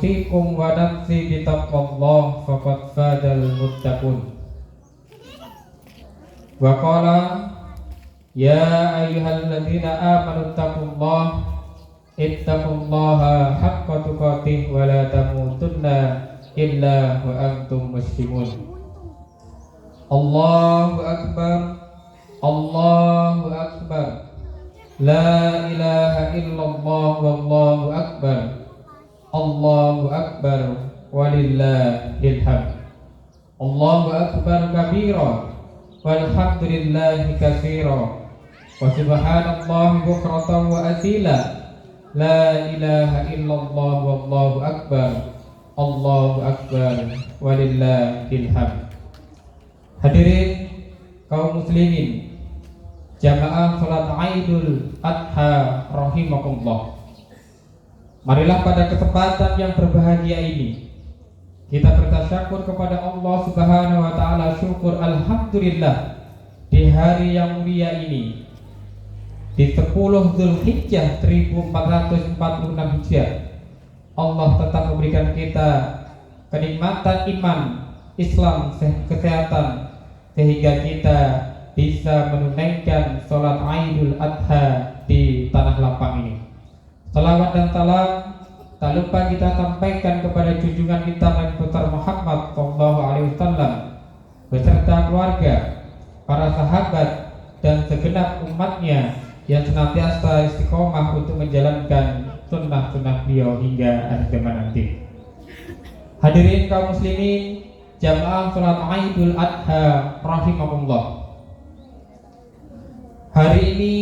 usikum wa nafsi bitaqwallah faqad fadal muttaqun. Wa qala ya ayyuhalladzina amanu ittaqullaha haqqa tuqatih wa la tamutunna illa wa antum muslimun. Allahu akbar, Allahu akbar, la ilaha illallah wallahu akbar, Allahu akbar walillahil hamd. Allahu akbar kabira walhamdulillahi katsira wa subhanallahi bukratan wa asila, la ilaha illallah wallahu akbar, Allahu akbar walillahil hamd. Hadirin kaum muslimin, jamaah salat Idul Adha rahimakumullah. Marilah pada kesempatan yang berbahagia ini kita bertasyakur kepada Allah Subhanahu wa taala, syukur alhamdulillah di hari yang mulia ini, di 10 Zulhijjah 1446 Hijriah, Allah tetap memberikan kita kenikmatan iman, Islam, kesehatan, sehingga kita bisa menunaikan sholat Idul Adha di tanah lapang ini. Salawat dan salam tak lupa kita sampaikan kepada junjungan kita Nabi besar Muhammad sallallahu alaihi wasallam beserta keluarga, para sahabat dan segenap umatnya yang senantiasa istiqomah untuk menjalankan sunnah-sunnah beliau hingga akhir zaman nanti. Hadirin kaum muslimin, jamaah salat Idul Adha rahimakumullah. Hari ini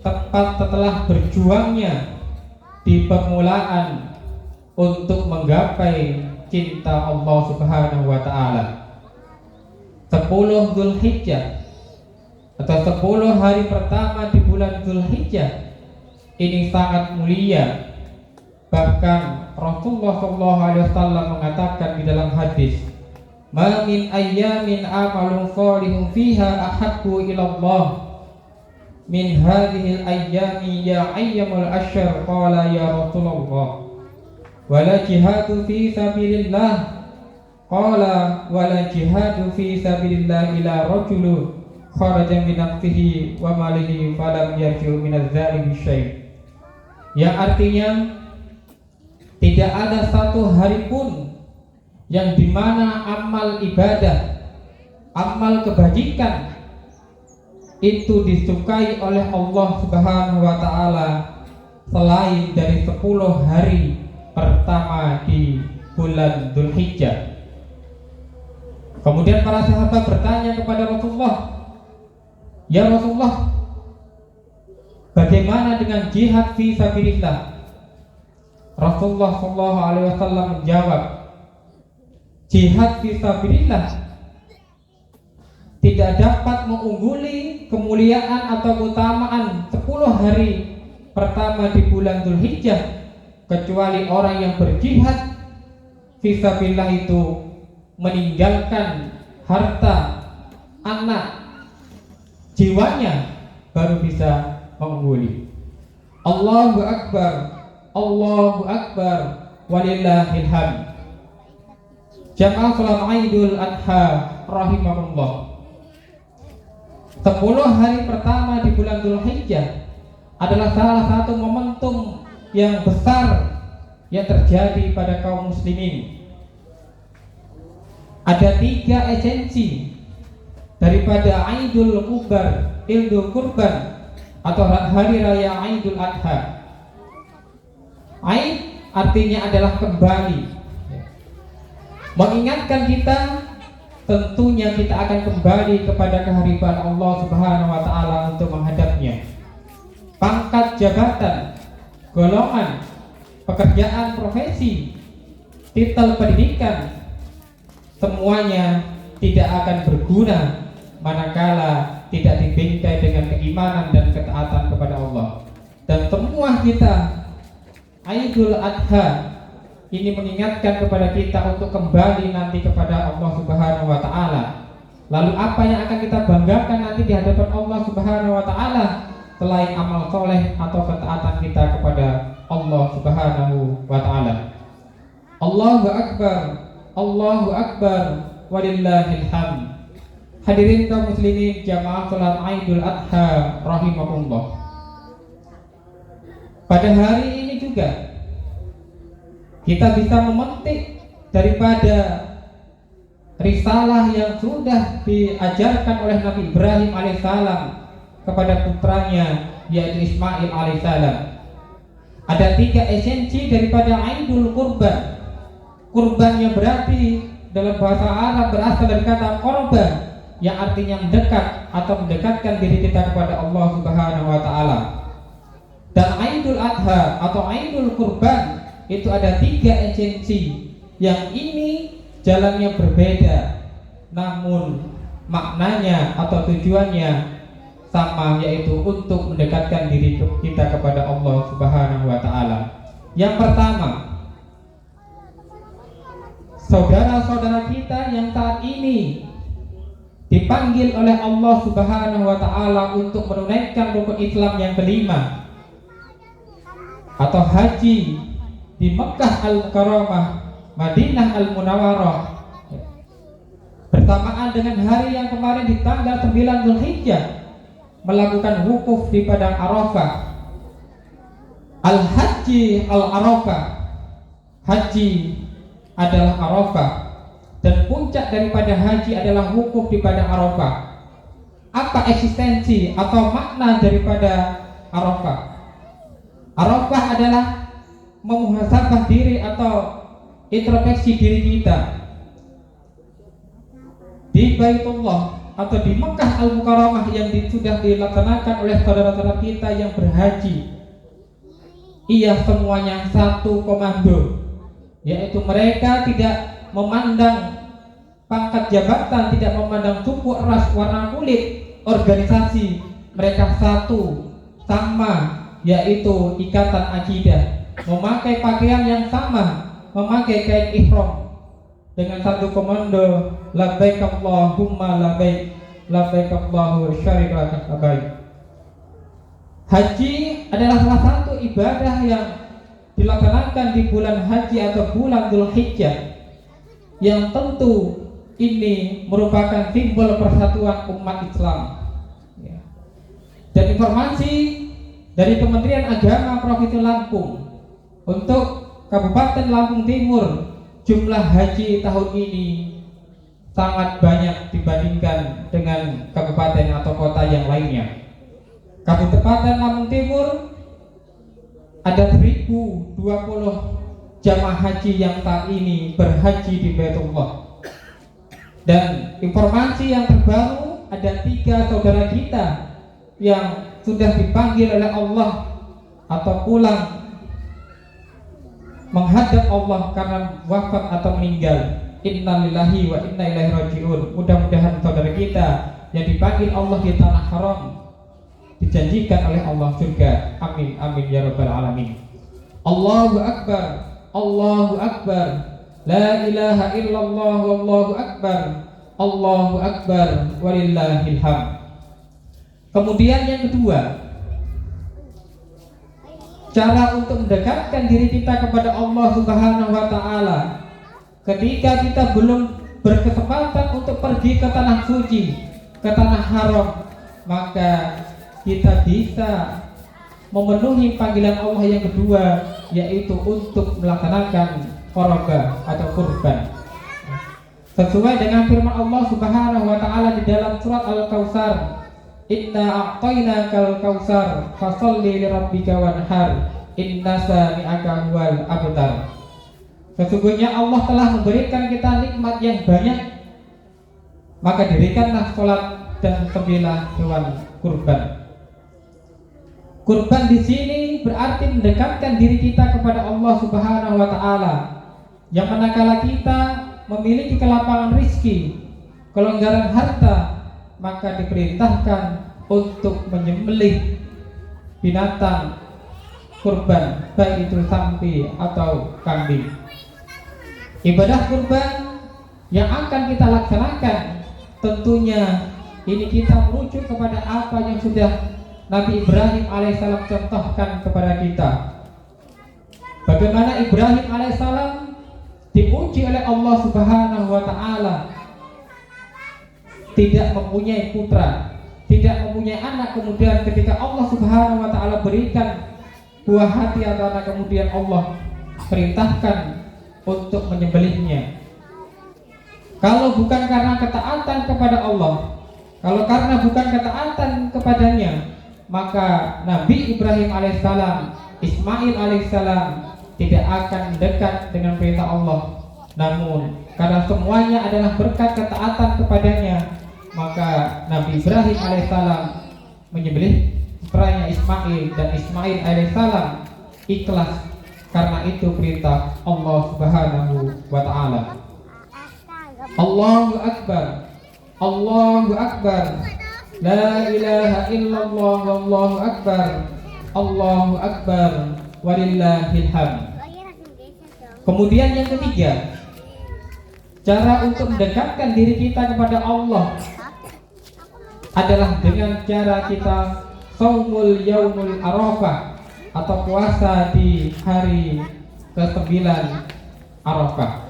tepat setelah berjuangnya di permulaan untuk menggapai cinta Allah Subhanahu wa taala. 10 Zulhijjah atau 10 hari pertama di bulan Zulhijjah ini sangat mulia. Bahkan Rasulullah sallallahu alaihi wasallam mengatakan di dalam hadis, "Ma min ayyamin amalun shalihun fiha ahabbu ila Allah min hadhil ayyami ya ayyamul ashr." Qala ya Rasulullah, wala jihadu fi sabilillah. Qala wala jihadu fi sabilillah ila rajulu kharaja min nafsihi wa malihi falam yarju min az-zalimi syai'. Yang artinya tidak ada satu hari pun yang dimana amal ibadah, amal kebajikan itu disukai oleh Allah Subhanahu wa taala selain dari 10 hari pertama di bulan Dzulhijjah. Kemudian para sahabat bertanya kepada Rasulullah, "Ya Rasulullah, bagaimana dengan jihad fi sabilillah?" Rasulullah sallallahu alaihi wasallam menjawab, "Jihad fi sabilillah tidak dapat mengungguli kemuliaan atau keutamaan 10 hari pertama di bulan Dzulhijjah kecuali orang yang berjihad fisabilillah itu meninggalkan harta, anak, jiwanya baru bisa mengungguli." Allahu akbar, Allahu akbar walillahil hamd. Jamaah salat Idul Adha rahimakumullah. 10 hari pertama di bulan Dzulhijjah adalah salah satu momentum yang besar yang terjadi pada kaum muslimin. Ada 3 esensi daripada Idul Kurban atau hari raya Idul Adha. Aid artinya adalah kembali, mengingatkan kita tentunya kita akan kembali kepada kehadiran Allah Subhanahu wa taala untuk menghadapnya. Pangkat jabatan, golongan, pekerjaan, profesi, titel pendidikan, semuanya tidak akan berguna manakala tidak dibingkai dengan keimanan dan ketaatan kepada Allah. Dan semua kita Idul Adha ini mengingatkan kepada kita untuk kembali nanti kepada Allah Subhanahu wa taala. Lalu apa yang akan kita banggakan nanti di hadapan Allah Subhanahu wa taala selain amal soleh atau ketaatan kita kepada Allah Subhanahu wa taala. Allahu Akbar, Allahu Akbar, walillahil hamd. Hadirin kaum muslimin jamaah salat Idul Adha rahimahullah. Pada hari ini juga kita bisa memetik daripada risalah yang sudah diajarkan oleh Nabi Ibrahim alaihissalam kepada putranya yaitu Ismail alaihissalam. Ada 3 esensi daripada Idul Kurban. Kurban yang berarti dalam bahasa Arab berasal dari kata korban yang artinya mendekat atau mendekatkan diri kita kepada Allah Subhanahu wa taala. Dan Idul Adha atau Idul Kurban itu ada 3 esensi yang ini jalannya berbeda, namun maknanya atau tujuannya sama, yaitu untuk mendekatkan diri kita kepada Allah Subhanahu wa taala. Yang pertama, saudara-saudara kita yang saat ini dipanggil oleh Allah Subhanahu wa taala untuk menunaikan rukun Islam yang kelima atau haji di Mekkah Al-Mukarramah, Madinah Al-Munawwarah, bersamaan dengan hari yang kemarin di tanggal 9 Zulhijjah melakukan wukuf di padang Arafah. Al-Haji Al-Arafah, haji adalah Arafah, dan puncak daripada haji adalah wukuf di padang Arafah. Apa eksistensi atau makna daripada Arafah? Arafah adalah memuhasabah diri atau introspeksi diri kita di Baitullah atau di Mekkah Al-Mukarramah yang sudah dilaksanakan oleh saudara-saudara kita yang berhaji. Ia semuanya satu komando, yaitu mereka tidak memandang pangkat jabatan, tidak memandang suku, ras, warna kulit, organisasi. Mereka satu, sama, yaitu ikatan akidah, memakai pakaian yang sama, memakai kain ihram dengan satu komando, labbaik Allahumma labbaik, labbaik Allahu syarika labbaik. Haji adalah salah satu ibadah yang dilaksanakan di bulan haji atau bulan Dzulhijjah, yang tentu ini merupakan simbol persatuan umat Islam. Dan informasi dari Kementerian Agama Provinsi Lampung untuk Kabupaten Lampung Timur, jumlah haji tahun ini sangat banyak dibandingkan dengan kabupaten atau kota yang lainnya. Kabupaten Lampung Timur ada 1020 jamaah haji yang saat ini berhaji di Baitullah. Dan informasi yang terbaru, ada 3 saudara kita yang sudah dipanggil oleh Allah atau pulang menghadap Allah karena wafat atau meninggal. Innalillahi wa inna ilaihi rajiun. Mudah-mudahan saudara kita yang dipanggil Allah di tanah haram dijanjikan oleh Allah surga. Amin amin ya rabbal alamin. Allahu akbar, Allahu akbar, la ilaha illallah wallahu akbar, Allahu akbar, walillahil hamd. Kemudian yang kedua, cara untuk mendekatkan diri kita kepada Allah Subhanahu wa taala. Ketika kita belum berkesempatan untuk pergi ke tanah suci, ke tanah haram, maka kita bisa memenuhi panggilan Allah yang kedua, yaitu untuk melaksanakan qurban atau kurban. Sesuai dengan firman Allah Subhanahu wa taala di dalam surat Al-Kautsar, inna a'tainakal kautsar fasholli lirabbika wanhar inna sani'aka huwal abtar. Sesungguhnya Allah telah memberikan kita nikmat yang banyak, maka dirikanlah sholat dan sembelihlah hewan kurban. Kurban di sini berarti mendekatkan diri kita kepada Allah Subhanahu wa taala. Yang manakala kita memiliki kelapangan rizki, kelonggaran harta, maka diperintahkan untuk menyembelih binatang kurban, baik itu sapi atau kambing. Ibadah kurban yang akan kita laksanakan, tentunya ini kita merujuk kepada apa yang sudah Nabi Ibrahim alaihissalam contohkan kepada kita. Bagaimana Ibrahim alaihissalam diuji oleh Allah Subhanahu wa taala, tidak mempunyai putra, tidak mempunyai anak, kemudian ketika Allah Subhanahu wa taala berikan buah hati atau anak, kemudian Allah perintahkan untuk menyembelihnya. Kalau bukan karena ketaatan kepada Allah, kalau karena bukan ketaatan kepadanya, maka Nabi Ibrahim alaihissalam, Ismail alaihissalam tidak akan dekat dengan perintah Allah. Namun karena semuanya adalah berkat ketaatan kepadanya, maka Nabi Ibrahim alaihissalam menyembelih putranya Ismail, dan Ismail alaihissalam ikhlas karena itu perintah Allah Subhanahu wa taala. Allahu akbar, Allahu akbar, la ilaha illallah, wallahu akbar, Allahu akbar, walillahil hamd. Kemudian yang ketiga, cara untuk mendekatkan diri kita kepada Allah adalah dengan cara kita saumul yaumul arafah, atau puasa di hari ke-9 Arafah.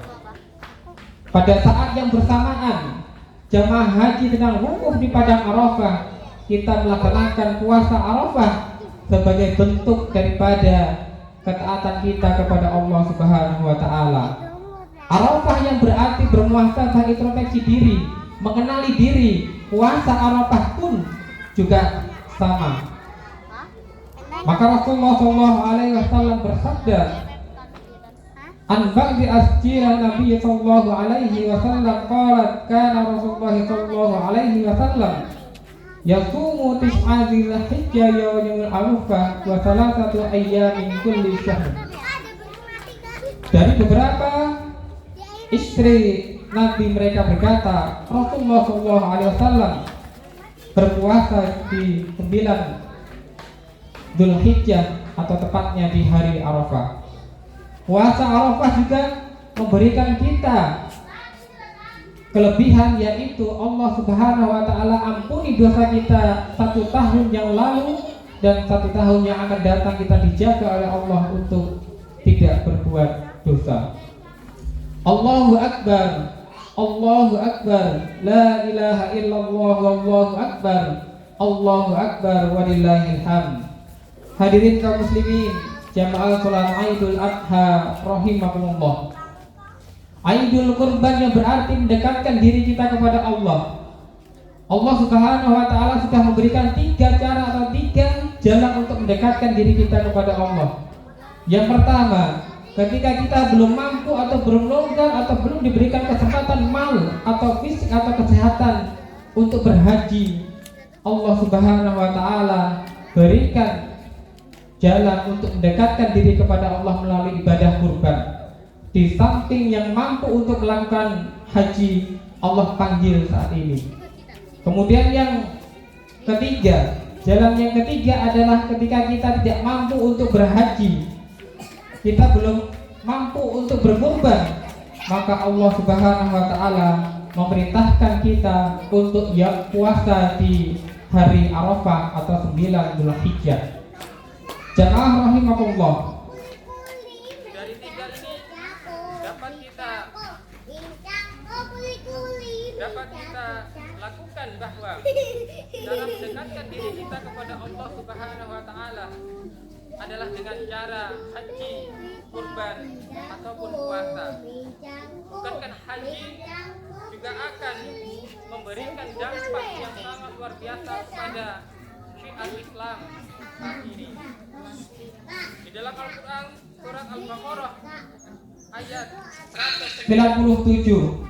Pada saat yang bersamaan jamaah haji sedang wukuf di padang Arafah, kita melaksanakan puasa Arafah sebagai bentuk daripada ketaatan kita kepada Allah Subhanahu wa taala. Arafah yang berarti bermuhasabah, introspeksi diri, mengenali diri. Puasa Arafah pun juga sama. Maka Rasulullah SAW bersabda, an ba'di asjira Nabi SAW qalat kana Rasulullah SAW yasumu tis'a dzilhijjah yawmul arafah wa thalathatu ayyamin kulli syahr. Dari beberapa istri Nabi mereka berkata, Rasulullah SAW berpuasa di 9 Dzulhijjah, atau tepatnya di hari Arafah. Puasa Arafah juga memberikan kita kelebihan, yaitu Allah Subhanahu wa taala ampuni dosa kita 1 tahun yang lalu, dan 1 tahun yang akan datang kita dijaga oleh Allah untuk tidak berbuat dosa. Allahu akbar, Allahu akbar, la ilaha illallah, wallahu akbar, Allahu akbar, walillahil hamd. Hadirin kaum muslimin, jamaah salat Idul Adha rahimakumullah. Idul Kurban yang berarti mendekatkan diri kita kepada Allah. Allah Subhanahu wa taala sudah memberikan 3 cara atau 3 jalan untuk mendekatkan diri kita kepada Allah. Yang pertama, ketika kita belum mampu atau belum longgar atau belum diberikan kesempatan mal atau fisik atau kesehatan untuk berhaji, Allah Subhanahu wa taala berikan jalan untuk mendekatkan diri kepada Allah melalui ibadah kurban. Di samping yang mampu untuk melakukan haji, Allah panggil saat ini. Kemudian yang ketiga, jalan yang ketiga adalah ketika kita tidak mampu untuk berhaji, kita belum mampu untuk berkurban, maka Allah Subhanahu wa taala memerintahkan kita untuk puasa di hari Arafah atau 9 Dzulhijjah. Jamaah rahimakumullah. Dari 3 ini dapat kita lakukan bahwa cara mendekatkan diri kita kepada Allah Subhanahu wa taala adalah dengan cara haji, kurban ataupun puasa. Bukankah haji juga akan memberikan dampak yang sangat luar biasa kepada syiar Islam saat ini. Di dalam Al-Quran surat Al-Baqarah ayat 97,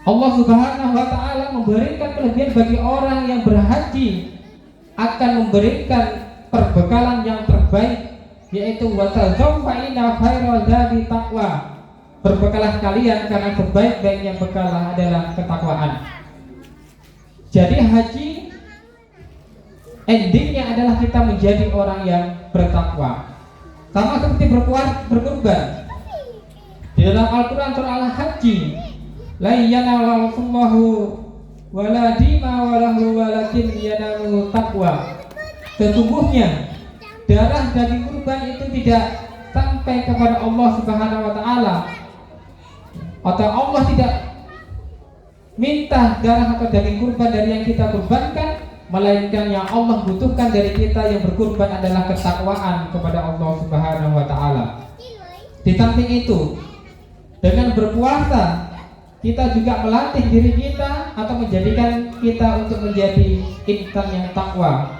Allah Subhanahu wa taala memberikan kelebihan bagi orang yang berhaji, akan memberikan perbekalan yang terbaik, yaitu watazawwadu fa inna khairal zadi taqwa. Berbekalah kalian karena sebaik-baiknya bekal adalah ketakwaan. Jadi haji endingnya adalah kita menjadi orang yang bertakwa. Sama seperti berkurban. Di dalam Al-Quran surah Al-Haji, la yanalallahu wala dima walahu walakin yanalu taqwa. Sesungguhnya darah daging kurban itu tidak sampai kepada Allah Subhanahu wa taala, atau Allah tidak minta darah atau daging kurban dari yang kita kurbankan, melainkan yang Allah butuhkan dari kita yang berkurban adalah ketakwaan kepada Allah Subhanahu wa taala. Di samping itu, dengan berpuasa kita juga melatih diri kita atau menjadikan kita untuk menjadi insan yang takwa.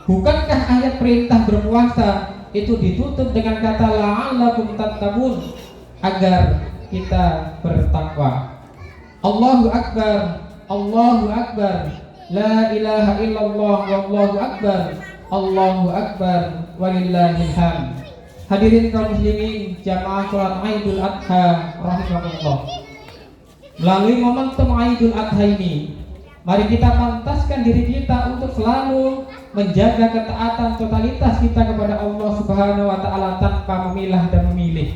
Bukankah ayat perintah berpuasa itu ditutup dengan kata la'allakum tattaqun, agar kita bertakwa. Allahu akbar, Allahu akbar, la ilaha illallah, wallahu akbar, Allahu akbar, walillahil hamd. Hadirin kaum muslimin jamaah salat Idul Adha rahimakumullah. Melalui momentum Idul Adha ini, mari kita pantaskan diri kita untuk selalu menjaga ketaatan totalitas kita kepada Allah Subhanahu wa taala tanpa memilah dan memilih.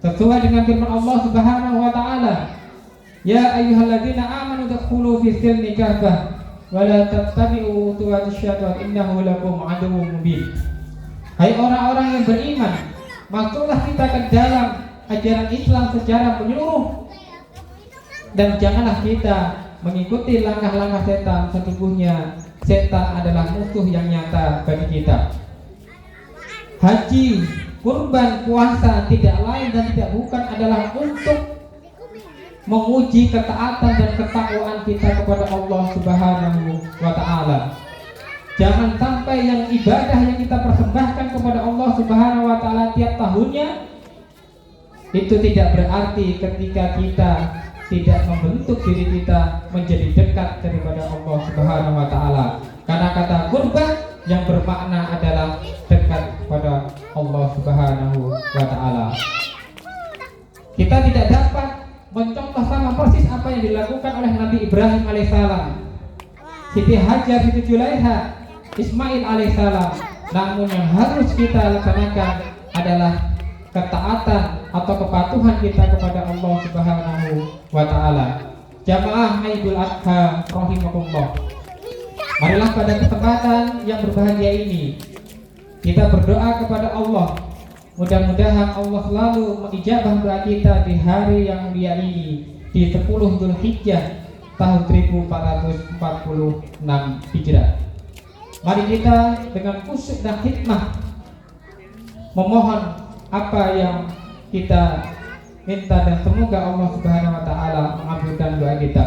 Sesuai dengan firman Allah Subhanahu wa taala, ya ayyuhalladzina amanu dkhulu fi silmi kafah wa la tattabi'u khutuwatis syaitan innahu lakum aduwwun mubin. Hai orang-orang yang beriman, masuklah kita ke dalam ajaran Islam secara menyeluruh dan janganlah kita mengikuti langkah-langkah setan. Sesungguhnya setan adalah musuh yang nyata bagi kita. Haji, kurban, puasa tidak lain dan tidak bukan adalah untuk menguji ketaatan dan ketakwaan kita kepada Allah Subhanahu wa taala. Jangan sampai yang ibadah yang kita persembahkan kepada Allah Subhanahu wa taala tiap tahunnya itu tidak berarti ketika kita tidak membentuk diri kita menjadi dekat daripada Allah Subhanahu wa taala. Karena kata kurban yang bermakna adalah dekat kepada Allah Subhanahu wa taala. Kita tidak dapat mencontoh sama persis apa yang dilakukan oleh Nabi Ibrahim alaihissalam, Siti Hajar, Siti Julaiha, Ismail alaihissalam. Namun yang harus kita laksanakan adalah ketaatan atau kepatuhan kita kepada Allah Subhanahu wa taala. Jamaah Idul Adha rahimakumullah. Marilah pada kesempatan yang berbahagia ini kita berdoa kepada Allah. Mudah-mudahan Allah selalu mengijabah doa kita di hari yang mulia ini, di 10 Dzulhijjah tahun 1446 Hijrah. Mari kita dengan khusyuk dan hikmah memohon apa yang kita minta dan semoga Allah Subhanahu wa taala mengabulkan doa kita.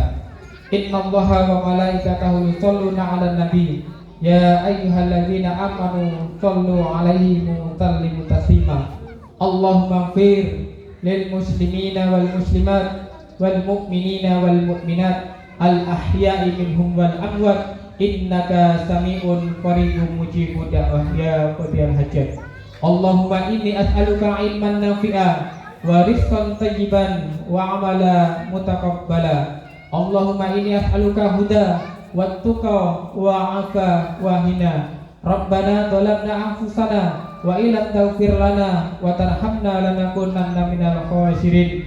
Innallaha wa malaikatahu yusholluna 'alan nabi ya ayyuhalladzina amanu shollu 'alaihi wa sallimu taslima. Allahumma ighfir lil muslimina wal muslimat wal mu'minina wal mu'minat al ahya'i minhum wal amwat innaka sami'un qaribun mujibud da'wah ya qadiyal hajat. Allahumma inni as'aluka ilman nafi'a wa rizqan tayyiban wa amala mutaqabbala. Allahumma inni as'aluka huda wa tuqa wa afa wa hina. Rabbana dhalamna anfusana wa illam taghfir lana wa tarhamna lanakunanna minal khasirin.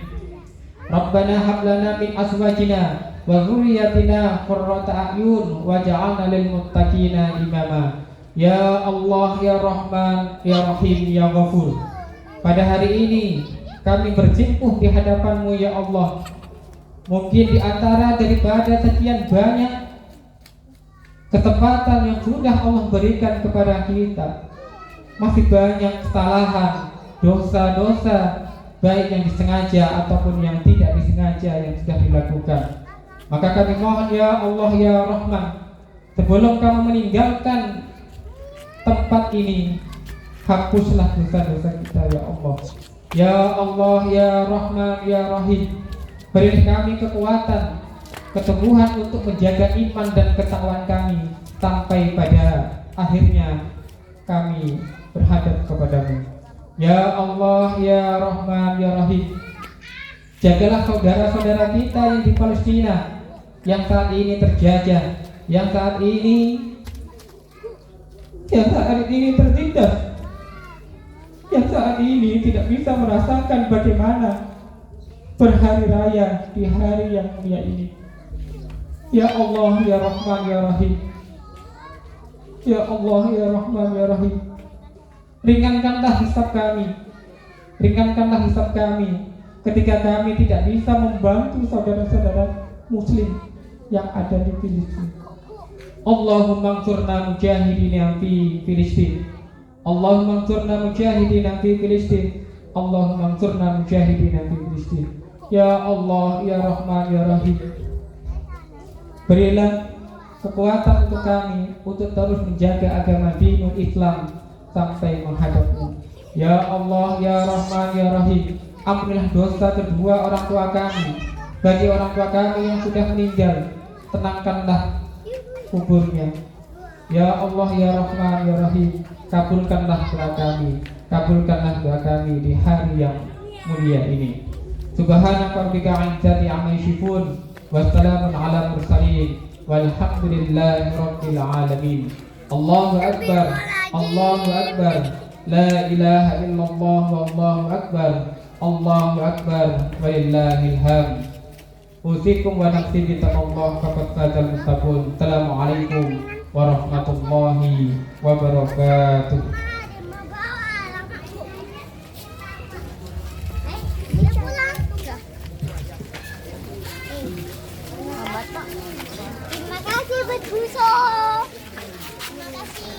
Rabbana hab lana min azwajina wa dzurriyyatina qurrata a'yun waj'alna lil muttaqina imama. Ya Allah, ya Rahman, ya Rahim, ya Ghafur. Pada hari ini kami berjimpuh di hadapan-Mu ya Allah. Mungkin di antara daripada sekian banyak kesempatan yang sudah Allah berikan kepada kita, masih banyak kesalahan, dosa-dosa, baik yang disengaja ataupun yang tidak disengaja yang sudah dilakukan. Maka kami mohon ya Allah, ya Rahman, sebelum kami meninggalkan tempat ini, hapuslah dosa-dosa kita ya Allah. Ya Allah, ya Rahman, ya Rahim, beri kami kekuatan, keteguhan untuk menjaga iman dan ketakwaan kami sampai pada akhirnya kami berhadap kepadamu. Ya Allah, ya Rahman, ya Rahim, jagalah saudara-saudara kita yang di Palestina, yang saat ini terjajah, yang saat ini tertindas, yang saat ini tidak bisa merasakan bagaimana berhari raya di hari yang mulia ini. Ya Allah, ya Rahman, ya Rahim, ya Allah, ya Rahman, ya Rahim, ringankanlah hisab kami, ringankanlah hisab kami, ketika kami tidak bisa membantu saudara-saudara muslim yang ada di Filistin. Allahumma ansurna mujahidina fi Filistin. Allahumma ansurna mujahidina fi Filistin. Allahumma ansurna mujahidina fi Filistin. Ya Allah, ya Rahman, ya Rahim, berilah kekuatan untuk kami untuk terus menjaga agama dinul Islam sampai menghadapmu. Ya Allah, ya Rahman, ya Rahim, ampunilah dosa kedua orang tua kami. Bagi orang tua kami yang sudah meninggal, tenangkanlah kuburnya. Ya Allah, ya Rahman, ya Rahim, kabulkanlah doa kami, kabulkanlah doa kami di hari yang mulia ini. Subhanaka rabbika 'izzati 'amma yasifun, wassalamun 'ala mursalin, walhamdulillahi rabbil alamin. Allahu akbar, Allahu akbar, la ilaha illallah, wallahu akbar, Allahu akbar, walillahil hamd. Usikum wa nafsi bi taqwallah faqad fazal muttaqun. Assalamualaikum warahmatullahi wabarakatuh. Terima kasih Betuso. Terima kasih.